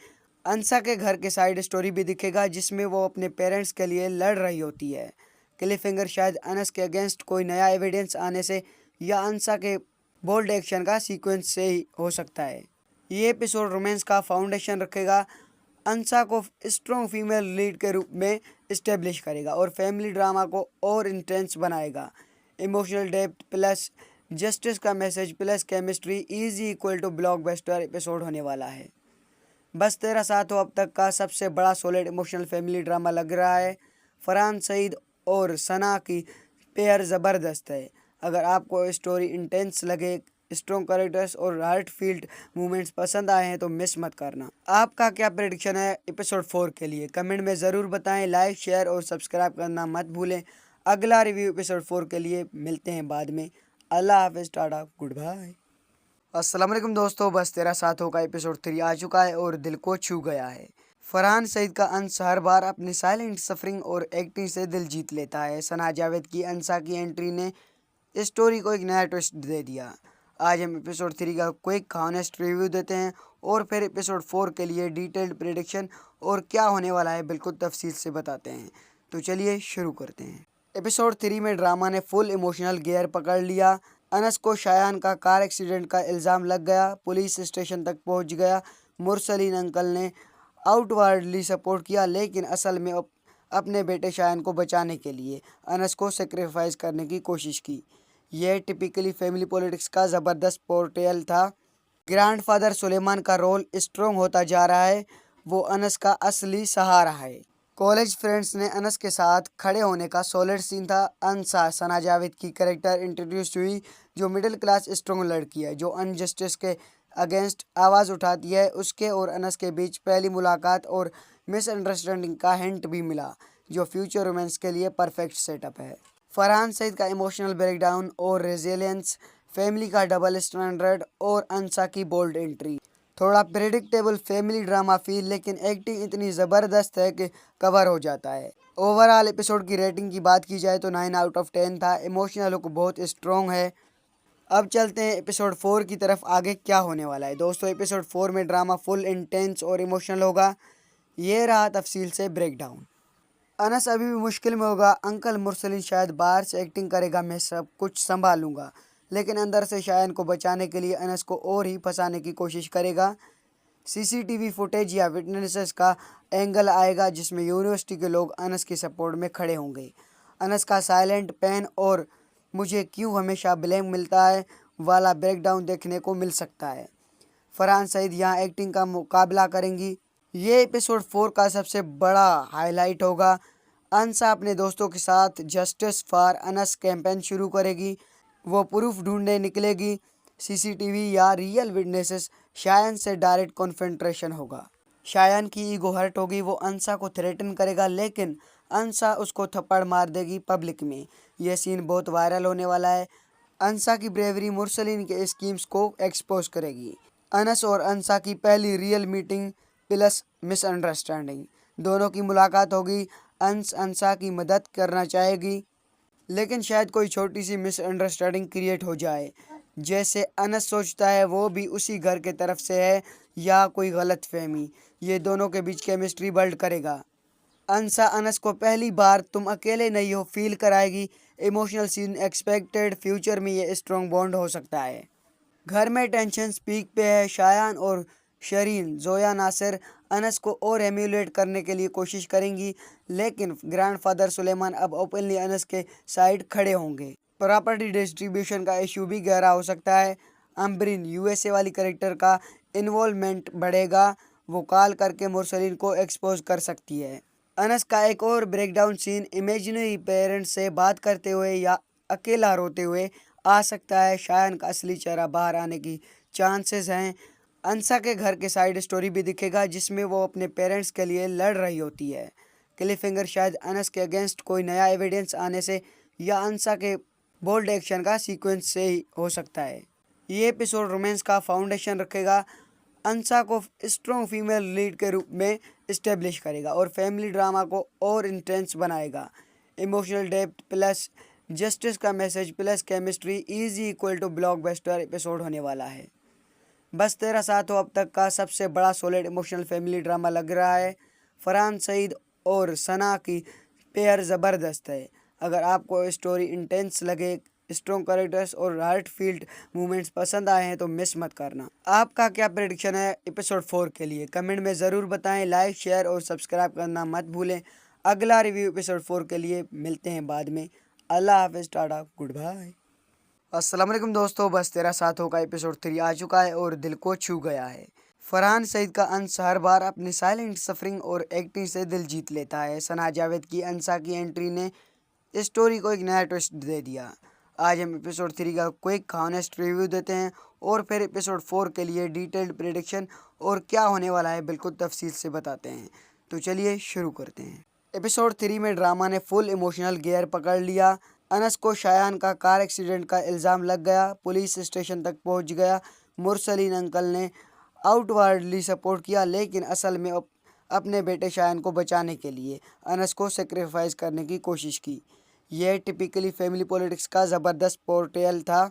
अंसा के घर के साइड स्टोरी भी दिखेगा जिसमें वो अपने पेरेंट्स के लिए लड़ रही होती है। क्लिफिंगर शायद अनस के अगेंस्ट कोई नया एविडेंस आने से या अंसा के बोल्ड एक्शन का सीक्वेंस से ही हो सकता है। ये एपिसोड रोमांस का फाउंडेशन रखेगा। अंसा को स्ट्रॉन्ग फीमेल लीड के रूप में इस्टेब्लिश करेगा और फैमिली ड्रामा को और इंटेंस बनाएगा। इमोशनल डेप्थ प्लस जस्टिस का message plus chemistry is equal to blockbuster episode होने वाला है। बस तेरा साथ हो अब तक का सबसे बड़ा सॉलिड इमोशनल फैमिली ड्रामा लग रहा है। फरहान सईद और सना की पेयर ज़बरदस्त है। अगर आपको स्टोरी इंटेंस लगे, स्ट्रॉन्ग कैरेक्टर्स और हार्ट फील्ड मूवमेंट्स पसंद आए हैं तो मिस मत करना। आपका क्या प्रेडिक्शन है एपिसोड 4 के लिए कमेंट में ज़रूर बताएं। लाइक शेयर और सब्सक्राइब करना मत भूलें। अगला रिव्यू एपिसोड 4 के लिए मिलते हैं बाद में। अल्लाह हाफिज़, टाटा, गुड बाय। अस्सलाम वालेकुम दोस्तों, बस तेरा साथ होगा एपिसोड 3 आ चुका है और दिल को छू गया है। फरहान सईद का अंस हर बार अपनी साइलेंट सफरिंग और एक्टिंग से दिल जीत लेता है। सना जावेद की अंसा की एंट्री ने स्टोरी को एक नया ट्विस्ट दे दिया। आज हम एपिसोड 3 का क्विक हॉनेस्ट रिव्यू देते हैं और फिर एपिसोड 4 के लिए डिटेल्ड प्रेडिक्शन और क्या होने वाला है बिल्कुल तफसील से बताते हैं। तो चलिए शुरू करते हैं। एपिसोड 3 में ड्रामा ने फुल इमोशनल गियर पकड़ लिया। अनस को शायान का कार एक्सीडेंट का इल्ज़ाम लग गया। पुलिस स्टेशन तक पहुंच गया। मुरसलीन अंकल ने आउटवर्डली सपोर्ट किया लेकिन असल में अपने बेटे शायान को बचाने के लिए अनस को सेक्रीफाइस करने की कोशिश की। यह टिपिकली फैमिली पॉलिटिक्स का ज़बरदस्त पोर्ट्रेयल था। ग्रैंडफादर सुलेमान का रोल स्ट्रॉन्ग होता जा रहा है। वो अनस का असली सहारा है। कॉलेज फ्रेंड्स ने अनस के साथ खड़े होने का सॉलिड सीन था। अंसा सना जावेद की कैरेक्टर इंट्रोड्यूस हुई जो मिडिल क्लास स्ट्रॉन्ग लड़की है जो अनजस्टिस के अगेंस्ट आवाज़ उठाती है। उसके और अनस के बीच पहली मुलाकात और मिसअंडरस्टैंडिंग का हिंट भी मिला जो फ्यूचर रोमांस के लिए परफेक्ट सेटअप है। फरहान सईद का इमोशनल ब्रेकडाउन और रेजिलियंस, फैमिली का डबल स्टैंडर्ड और अंसा की बोल्ड एंट्री। थोड़ा प्रेडिक्टेबल फैमिली ड्रामा फील लेकिन एक्टिंग इतनी ज़बरदस्त है कि कवर हो जाता है। ओवरऑल एपिसोड की रेटिंग की बात की जाए तो 9 आउट ऑफ 10 था। इमोशनल लुक बहुत स्ट्रॉन्ग है। अब चलते हैं एपिसोड 4 की तरफ। आगे क्या होने वाला है दोस्तों। एपिसोड 4 में ड्रामा फुल इंटेंस और इमोशनल होगा। ये रहा तफसील से ब्रेकडाउन। अनस अभी भी मुश्किल में होगा। अंकल मुरसलीन शायद बाहर से एक्टिंग करेगा मैं सब कुछ संभालूंगा लेकिन अंदर से शायन को बचाने के लिए अनस को और ही फंसाने की कोशिश करेगा। सीसीटीवी फुटेज या विटनेसेस का एंगल आएगा जिसमें यूनिवर्सिटी के लोग अनस की सपोर्ट में खड़े होंगे। अनस का साइलेंट पेन और मुझे क्यों हमेशा ब्लेम मिलता है वाला ब्रेकडाउन देखने को मिल सकता है। फरहान सईद यहाँ एक्टिंग का मुकाबला करेंगी। ये एपिसोड 4 का सबसे बड़ा हाईलाइट होगा। अंसा अपने दोस्तों के साथ जस्टिस फॉर अनस कैंपेन शुरू करेगी। वो प्रूफ ढूंढने निकलेगी। सीसीटीवी या रियल विटनेसेस शायन से डायरेक्ट कॉन्फ्रंटेशन होगा। शायान की ईगो हर्ट होगी, वो अंसा को थ्रेटन करेगा लेकिन अंसा उसको थप्पड़ मार देगी पब्लिक में। यह सीन बहुत वायरल होने वाला है। अंसा की ब्रेवरी मुरसलीन के स्कीम्स को एक्सपोज करेगी। अनस और अंसा की पहली रियल मीटिंग प्लस मिसअंडरस्टैंडिंग, दोनों की मुलाकात होगी। अंसा की मदद करना चाहेगी लेकिन शायद कोई छोटी सी मिसअंडरस्टैंडिंग क्रिएट हो जाए। जैसे अनस सोचता है वो भी उसी घर के तरफ से है या कोई गलत फहमी, ये दोनों के बीच केमिस्ट्री बिल्ड करेगा। अंसा अनस को पहली बार तुम अकेले नहीं हो फील कराएगी। इमोशनल सीन एक्सपेक्टेड, फ्यूचर में ये स्ट्रॉन्ग बॉन्ड हो सकता है। घर में टेंशन पीक पे है। शायान और शरीन जोया नासिर अनस को और एम्यूलेट करने के लिए कोशिश करेंगी लेकिन ग्रैंडफादर सुलेमान अब ओपनली अनस के साइड खड़े होंगे। प्रॉपर्टी डिस्ट्रीब्यूशन का इशू भी गहरा हो सकता है। अम्बरीन यूएसए वाली कैरेक्टर का इन्वॉल्वमेंट बढ़ेगा, वो कॉल करके मुरसलीन को एक्सपोज कर सकती है। अनस का एक और ब्रेकडाउन सीन इमेजिनरी पेरेंट्स से बात करते हुए या अकेला रोते हुए आ सकता है। शायान का असली चेहरा बाहर आने की चांसेस हैं। अंसा के घर के साइड स्टोरी भी दिखेगा जिसमें वो अपने पेरेंट्स के लिए लड़ रही होती है। क्लिफिंगर शायद अनस के अगेंस्ट कोई नया एविडेंस आने से या अंसा के बोल्ड एक्शन का सीक्वेंस से ही हो सकता है। ये एपिसोड रोमांस का फाउंडेशन रखेगा, अंसा को स्ट्रॉन्ग फीमेल लीड के रूप में इस्टेब्लिश करेगा और फैमिली ड्रामा को और इंटेंस बनाएगा। इमोशनल डेप्थ प्लस जस्टिस का message plus chemistry is equal to blockbuster episode होने वाला है। बस तेरा साथ हो अब तक का सबसे बड़ा सॉलिड इमोशनल फैमिली ड्रामा लग रहा है। फरहान सईद और सना की पेयर ज़बरदस्त है। अगर आपको स्टोरी इंटेंस लगे, स्ट्रॉन्ग कैरेक्टर्स और हार्ट फील्ड मूवमेंट्स पसंद आए हैं तो मिस मत करना। आपका क्या प्रेडिक्शन है एपिसोड 4 के लिए कमेंट में ज़रूर बताएं। लाइक शेयर और सब्सक्राइब करना मत भूलें। अगला रिव्यू एपिसोड 4 के लिए मिलते हैं बाद में। अल्लाह हाफिज़, टाटा, गुड बाय। अस्सलाम वालेकुम दोस्तों, बस तेरा साथ होगा एपिसोड 3 आ चुका है और दिल को छू गया है। फरहान सईद का अंस हर बार अपनी साइलेंट सफरिंग और एक्टिंग से दिल जीत लेता है। सना जावेद की अंसा की एंट्री ने स्टोरी को एक नया ट्विस्ट दे दिया। आज हम एपिसोड 3 का क्विक हॉनेस्ट रिव्यू देते हैं और फिर एपिसोड 4 के लिए डिटेल्ड प्रेडिक्शन और क्या होने वाला है बिल्कुल तफसील से बताते हैं। तो चलिए शुरू करते हैं। एपिसोड 3 में ड्रामा ने फुल इमोशनल गियर पकड़ लिया। अनस को शायान का कार एक्सीडेंट का इल्ज़ाम लग गया, पुलिस स्टेशन तक पहुंच गया। मुरसलीन अंकल ने आउटवर्डली सपोर्ट किया लेकिन असल में अपने बेटे शायान को बचाने के लिए अनस को सेक्रीफाइस करने की कोशिश की। यह टिपिकली फैमिली पॉलिटिक्स का ज़बरदस्त पोर्ट्रेयल था।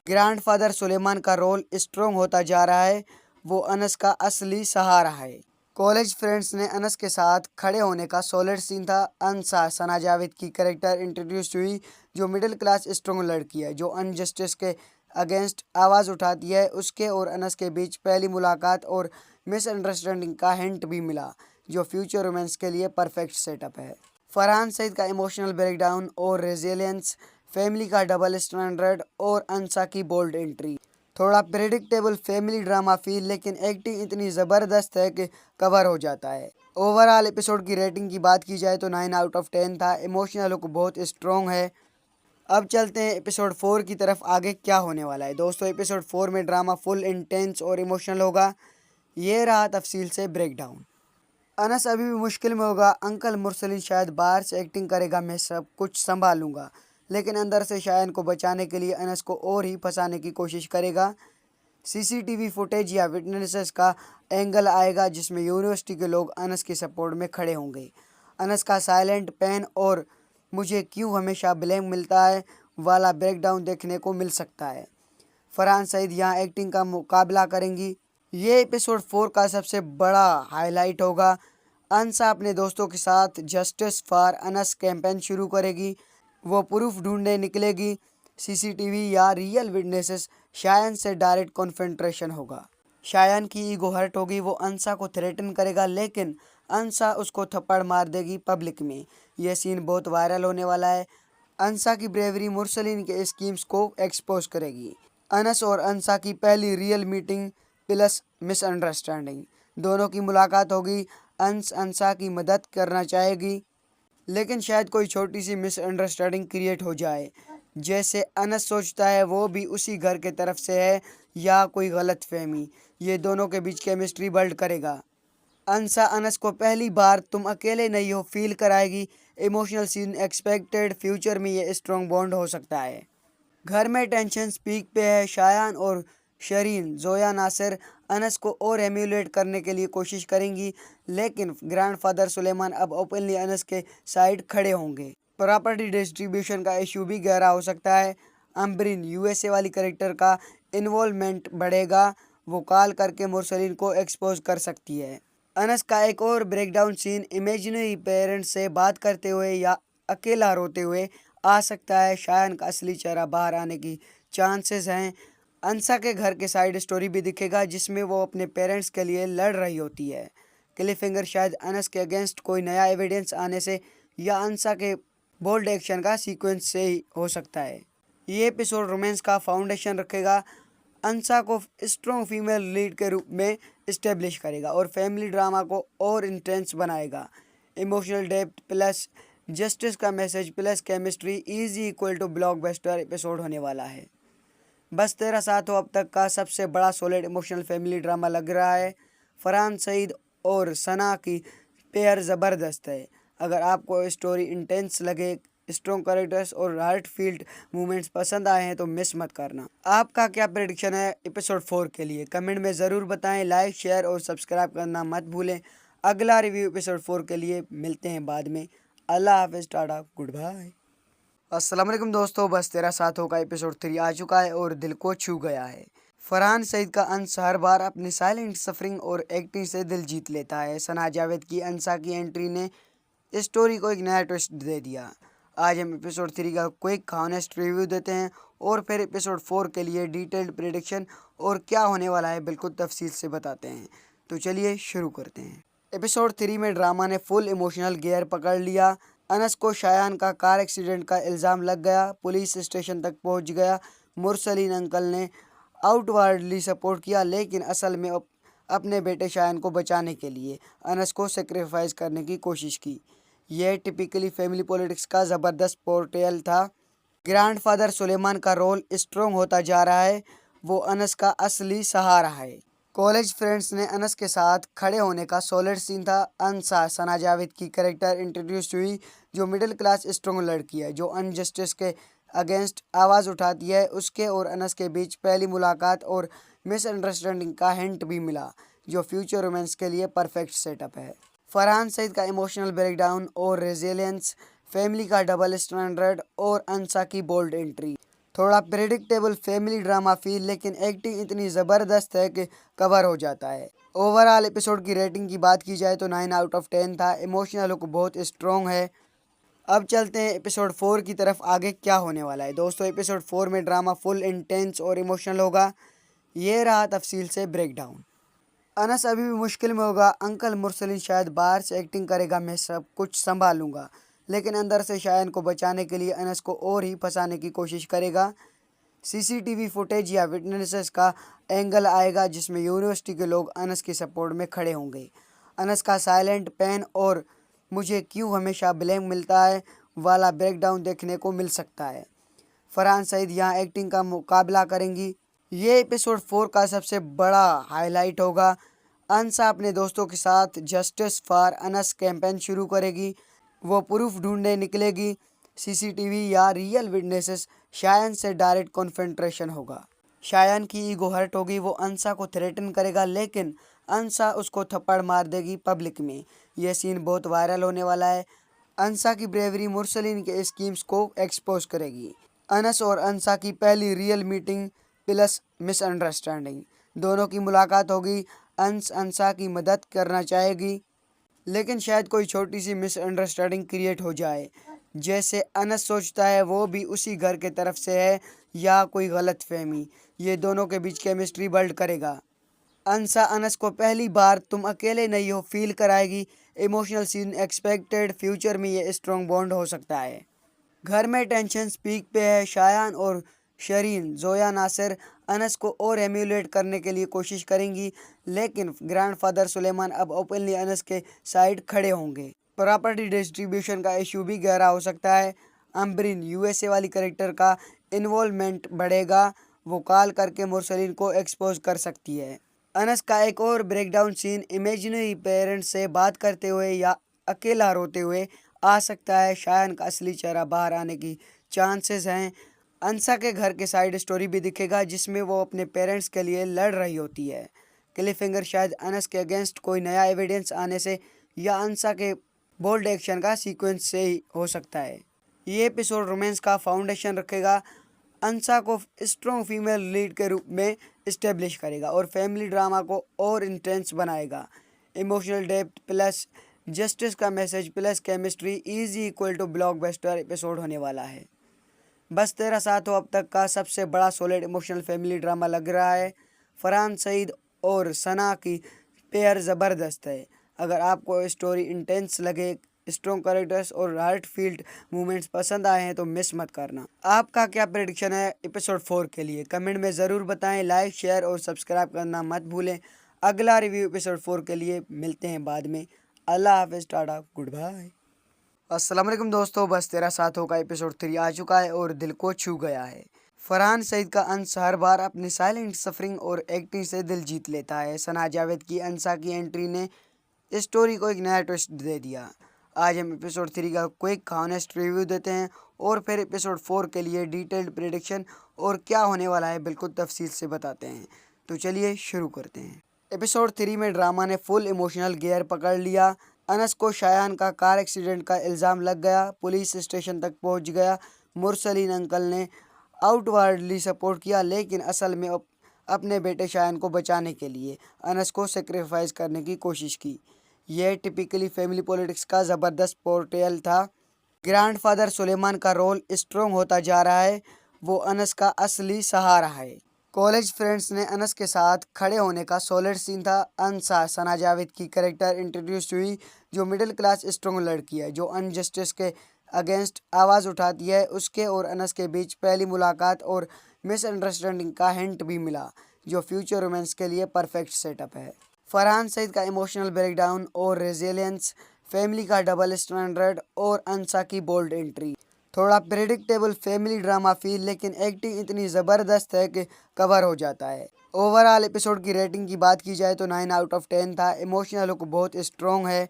ग्रैंडफादर सुलेमान का रोल स्ट्रॉन्ग होता जा रहा है, वो अनस का असली सहारा है। कॉलेज फ्रेंड्स ने अनस के साथ खड़े होने का सॉलिड सीन था। अंसा सना जावेद की कैरेक्टर इंट्रोड्यूस हुई जो मिडिल क्लास स्ट्रॉन्ग लड़की है जो अनजस्टिस के अगेंस्ट आवाज़ उठाती है। उसके और अनस के बीच पहली मुलाकात और मिसअंडरस्टैंडिंग का हिंट भी मिला जो फ्यूचर रोमांस के लिए परफेक्ट सेटअप है। फरहान सईद का इमोशनल ब्रेकडाउन और रेजिलियंस, फैमिली का डबल स्टैंडर्ड और अंसा की बोल्ड एंट्री, थोड़ा प्रेडिक्टेबल फैमिली ड्रामा फील लेकिन एक्टिंग इतनी ज़बरदस्त है कि कवर हो जाता है। ओवरऑल एपिसोड की रेटिंग की बात की जाए तो 9 आउट ऑफ 10 था। इमोशनल लुक बहुत स्ट्रॉन्ग है। अब चलते हैं एपिसोड 4 की तरफ, आगे क्या होने वाला है। दोस्तों एपिसोड 4 में ड्रामा फुल इंटेंस और इमोशनल होगा। ये रहा तफसील से ब्रेकडाउन। अनस अभी भी मुश्किल में होगा। अंकल मुरसलीन शायद बाहर से एक्टिंग करेगा मैं सब कुछ संभालूंगा लेकिन अंदर से शायान को बचाने के लिए अनस को और ही फंसाने की कोशिश करेगा। सीसीटीवी फुटेज या विटनेसेस का एंगल आएगा जिसमें यूनिवर्सिटी के लोग अनस के सपोर्ट में खड़े होंगे। अनस का साइलेंट पेन और मुझे क्यों हमेशा ब्लेम मिलता है वाला ब्रेकडाउन देखने को मिल सकता है। फरहान सईद यहाँ एक्टिंग का मुकाबला करेंगी। ये एपिसोड 4 का सबसे बड़ा हाईलाइट होगा। अंसा अपने दोस्तों के साथ जस्टिस फॉर अनस कैंपेन शुरू करेगी। वो प्रूफ ढूंढने निकलेगी, सीसीटीवी या रियल विटनेसेस। शायान से डायरेक्ट कॉन्फ्रंटेशन होगा। शायान की ईगो हर्ट होगी, वो अंसा को थ्रेटन करेगा लेकिन अंसा उसको थप्पड़ मार देगी पब्लिक में। यह सीन बहुत वायरल होने वाला है। अंसा की ब्रेवरी मुरसलीन के स्कीम्स को एक्सपोज करेगी। अनस और अंसा की पहली रियल मीटिंग प्लस मिसअंडरस्टैंडिंग, दोनों की मुलाकात होगी। अंसा की मदद करना चाहेगी लेकिन शायद कोई छोटी सी मिसअंडरस्टैंडिंग क्रिएट हो जाए। जैसे अनस सोचता है वो भी उसी घर के तरफ से है या कोई गलत फहमी, ये दोनों के बीच केमिस्ट्री बिल्ड करेगा। अंसा अनस को पहली बार तुम अकेले नहीं हो फील कराएगी। इमोशनल सीन एक्सपेक्टेड, फ्यूचर में ये स्ट्रॉन्ग बॉन्ड हो सकता है। घर में टेंशन पीक पे है। शायान और शरीन जोया नासिर अनस को और एम्यूलेट करने के लिए कोशिश करेंगी, लेकिन ग्रैंडफादर सुलेमान अब ओपनली अनस के साइड खड़े होंगे। प्रॉपर्टी डिस्ट्रीब्यूशन का इशू भी गहरा हो सकता है। अम्बरीन यूएसए वाली कैरेक्टर का इन्वॉल्वमेंट बढ़ेगा, वो कॉल करके मुरसलीन को एक्सपोज कर सकती है। अनस का एक और ब्रेकडाउन सीन इमेजिनरी पेरेंट्स से बात करते हुए या अकेला रोते हुए आ सकता है। शायान का असली चेहरा बाहर आने की चांसेस हैं। अंसा के घर के साइड स्टोरी भी दिखेगा जिसमें वो अपने पेरेंट्स के लिए लड़ रही होती है। क्लिफिंगर शायद अनस के अगेंस्ट कोई नया एविडेंस आने से या अंसा के बोल्ड एक्शन का सीक्वेंस से ही हो सकता है। ये एपिसोड रोमांस का फाउंडेशन रखेगा, अंसा को स्ट्रॉन्ग फीमेल लीड के रूप में इस्टेब्लिश करेगा और फैमिली ड्रामा को और इंटेंस बनाएगा। इमोशनल डेप्थ प्लस जस्टिस का message plus chemistry is equal to blockbuster episode होने वाला है। बस तेरा साथ हो अब तक का सबसे बड़ा सॉलिड इमोशनल फैमिली ड्रामा लग रहा है। फरहान सईद और सना की पेयर ज़बरदस्त है। अगर आपको स्टोरी इंटेंस लगे, स्ट्रॉन्ग कैरेक्टर्स और हार्ट फील्ड मूवमेंट्स पसंद आए हैं तो मिस मत करना। आपका क्या प्रेडिक्शन है एपिसोड 4 के लिए? कमेंट में ज़रूर बताएं। लाइक, शेयर और सब्सक्राइब करना मत भूलें। अगला रिव्यू एपिसोड 4 के लिए मिलते हैं बाद में। अल्लाह हाफिज़, टाटा, गुड बाय। अस्सलाम वालेकुम दोस्तों, बस तेरा साथ होगा एपिसोड 3 आ चुका है और दिल को छू गया है। फरहान सईद का अंस हर बार अपनी साइलेंट सफरिंग और एक्टिंग से दिल जीत लेता है। सना जावेद की अंसा की एंट्री ने स्टोरी को एक नया ट्विस्ट दे दिया। आज हम एपिसोड 3 का क्विक हॉनेस्ट रिव्यू देते हैं और फिर एपिसोड 4 के लिए डिटेल्ड प्रेडिक्शन और क्या होने वाला है बिल्कुल तफसील से बताते हैं। तो चलिए शुरू करते हैं। एपिसोड 3 में ड्रामा ने फुल इमोशनल गियर पकड़ लिया। अनस को शायान का कार एक्सीडेंट का इल्ज़ाम लग गया, पुलिस स्टेशन तक पहुंच गया। मुरसलीन अंकल ने आउटवर्डली सपोर्ट किया, लेकिन असल में अपने बेटे शायान को बचाने के लिए अनस को सेक्रीफाइस करने की कोशिश की। यह टिपिकली फैमिली पॉलिटिक्स का ज़बरदस्त पोर्ट्रेयल था। ग्रैंडफादर सुलेमान का रोल स्ट्रॉन्ग होता जा रहा है, वो अनस का असली सहारा है। कॉलेज फ्रेंड्स ने अनस के साथ खड़े होने का सॉलिड सीन था। अंसा सना जावेद की कैरेक्टर इंट्रोड्यूस हुई, जो मिडिल क्लास स्ट्रॉन्ग लड़की है जो अनजस्टिस के अगेंस्ट आवाज़ उठाती है। उसके और अनस के बीच पहली मुलाकात और मिसअंडरस्टैंडिंग का हिंट भी मिला, जो फ्यूचर रोमांस के लिए परफेक्ट सेटअप है। फरहान सईद का इमोशनल ब्रेकडाउन और रेजिलियंस, फैमिली का डबल स्टैंडर्ड और अंसा की बोल्ड एंट्री। थोड़ा प्रेडिक्टेबल फैमिली ड्रामा फील, लेकिन एक्टिंग इतनी ज़बरदस्त है कि कवर हो जाता है। ओवरऑल एपिसोड की रेटिंग की बात की जाए तो 9 आउट ऑफ 10 था। इमोशनल लुक बहुत स्ट्रॉन्ग है। अब चलते हैं एपिसोड 4 की तरफ। आगे क्या होने वाला है दोस्तों? एपिसोड 4 में ड्रामा फुल इंटेंस और इमोशनल होगा। ये रहा तफसील से ब्रेकडाउन। अनस अभी भी मुश्किल में होगा। अंकल मुरसलीन शायद बाहर से एक्टिंग करेगा मैं सब कुछ संभालूंगा, लेकिन अंदर से शायान को बचाने के लिए अनस को और ही फंसाने की कोशिश करेगा। सीसीटीवी फुटेज या विटनेसेस का एंगल आएगा जिसमें यूनिवर्सिटी के लोग अनस के सपोर्ट में खड़े होंगे। अनस का साइलेंट पेन और मुझे क्यों हमेशा ब्लेम मिलता है वाला ब्रेकडाउन देखने को मिल सकता है। फरहान सईद यहाँ एक्टिंग का मुकाबला करेंगी। ये एपिसोड 4 का सबसे बड़ा हाईलाइट होगा। अंसा अपने दोस्तों के साथ जस्टिस फॉर अनस कैंपेन शुरू करेगी। वो प्रूफ ढूंढने निकलेगी, सीसीटीवी या रियल विटनेसेस। शायान से डायरेक्ट कॉन्फ्रंटेशन होगा। शायान की ईगो हर्ट होगी, वो अंसा को थ्रेटन करेगा, लेकिन अंसा उसको थप्पड़ मार देगी पब्लिक में। यह सीन बहुत वायरल होने वाला है। अंसा की ब्रेवरी मुरसलीन के स्कीम्स को एक्सपोज करेगी। अनस और अंसा की पहली रियल मीटिंग प्लस मिसअंडरस्टैंडिंग, दोनों की मुलाकात होगी। अंसा की मदद करना चाहेगी, लेकिन शायद कोई छोटी सी मिसअंडरस्टैंडिंग क्रिएट हो जाए। जैसे अनस सोचता है वो भी उसी घर के तरफ से है या कोई गलत फहमी। ये दोनों के बीच केमिस्ट्री बिल्ड करेगा। अंसा अनस को पहली बार तुम अकेले नहीं हो फील कराएगी। इमोशनल सीन एक्सपेक्टेड, फ्यूचर में ये स्ट्रॉन्ग बॉन्ड हो सकता है। घर में टेंशन पीक पे है। शायान और शरीन जोया नासिर अनस को और एम्यूलेट करने के लिए कोशिश करेंगी, लेकिन ग्रैंडफादर सुलेमान अब ओपनली अनस के साइड खड़े होंगे। प्रॉपर्टी डिस्ट्रीब्यूशन का इशू भी गहरा हो सकता है। अम्बरीन यूएसए वाली कैरेक्टर का इन्वॉल्वमेंट बढ़ेगा, वो कॉल करके मुरसलीन को एक्सपोज कर सकती है। अनस का एक और ब्रेकडाउन सीन इमेजिनरी पेरेंट्स से बात करते हुए या अकेला रोते हुए आ सकता है। शायान का असली चेहरा बाहर आने की चांसेस हैं। अंसा के घर के साइड स्टोरी भी दिखेगा जिसमें वो अपने पेरेंट्स के लिए लड़ रही होती है। क्लिफिंगर शायद अनस के अगेंस्ट कोई नया एविडेंस आने से या अंसा के बोल्ड एक्शन का सीक्वेंस से ही हो सकता है। ये एपिसोड रोमांस का फाउंडेशन रखेगा, अंसा को स्ट्रॉन्ग फीमेल लीड के रूप में इस्टेब्लिश करेगा और फैमिली ड्रामा को और इंटेंस बनाएगा। इमोशनल डेप्थ प्लस जस्टिस का message plus chemistry is equal to blockbuster episode होने वाला है। बस तेरा साथ हो अब तक का सबसे बड़ा सॉलिड इमोशनल फैमिली ड्रामा लग रहा है। फरहान सईद और सना की पेयर ज़बरदस्त है। अगर आपको स्टोरी इंटेंस लगे, स्ट्रॉन्ग कैरेक्टर्स और हार्ट फील्ड मूवमेंट्स पसंद आए हैं तो मिस मत करना। आपका क्या प्रेडिक्शन है एपिसोड 4 के लिए कमेंट में ज़रूर बताएं। लाइक शेयर और सब्सक्राइब करना मत भूलें। अगला रिव्यू एपिसोड 4 के लिए मिलते हैं बाद में। अल्लाह हाफिज़, टाटा, गुड बाय। अस्सलाम वालेकुम दोस्तों, बस तेरा साथ होगा एपिसोड 3 आ चुका है और दिल को छू गया है। फरहान सईद का अंस हर बार अपनी साइलेंट सफरिंग और एक्टिंग से दिल जीत लेता है। सना जावेद की अंसा की एंट्री ने स्टोरी को एक नया ट्विस्ट दे दिया। आज हम एपिसोड 3 का क्विक हॉनेस्ट रिव्यू देते हैं और फिर एपिसोड 4 के लिए डिटेल्ड प्रेडिक्शन और क्या होने वाला है बिल्कुल तफसील से बताते हैं। तो चलिए शुरू करते हैं। एपिसोड 3 में ड्रामा ने फुल इमोशनल गियर पकड़ लिया। अनस को शायान का कार एक्सीडेंट का इल्ज़ाम लग गया, पुलिस स्टेशन तक पहुंच गया। मुरसलीन अंकल ने आउटवर्डली सपोर्ट किया लेकिन असल में अपने बेटे शायान को बचाने के लिए अनस को सेक्रीफाइस करने की कोशिश की। यह टिपिकली फैमिली पॉलिटिक्स का ज़बरदस्त पोर्ट्रेयल था। ग्रैंडफादर सुलेमान का रोल स्ट्रॉन्ग होता जा रहा है, वो अनस का असली सहारा है। कॉलेज फ्रेंड्स ने अनस के साथ खड़े होने का सॉलिड सीन था। अंसा सना जावेद की कैरेक्टर इंट्रोड्यूस हुई जो मिडिल क्लास स्ट्रॉन्ग लड़की है जो अनजस्टिस के अगेंस्ट आवाज़ उठाती है। उसके और अनस के बीच पहली मुलाकात और मिसअंडरस्टैंडिंग का हिंट भी मिला जो फ्यूचर रोमांस के लिए परफेक्ट सेटअप है। फरहान सईद का इमोशनल ब्रेकडाउन और रेजिलियंस, फैमिली का डबल स्टैंडर्ड और अंसा की बोल्ड एंट्री। थोड़ा प्रेडिक्टेबल फैमिली ड्रामा फील लेकिन एक्टिंग इतनी ज़बरदस्त है कि कवर हो जाता है। ओवरऑल एपिसोड की रेटिंग की बात की जाए तो 9 आउट ऑफ 10 था। इमोशनल लुक बहुत स्ट्रॉन्ग है।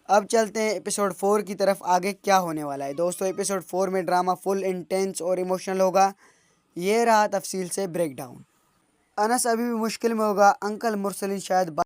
अब चलते हैं एपिसोड 4 की तरफ, आगे क्या होने वाला है। दोस्तों एपिसोड 4 में ड्रामा फुल इंटेंस और इमोशनल होगा। ये रहा तफसील से ब्रेकडाउन। अनस अभी भी मुश्किल में होगा। अंकल मुरसलीन शायद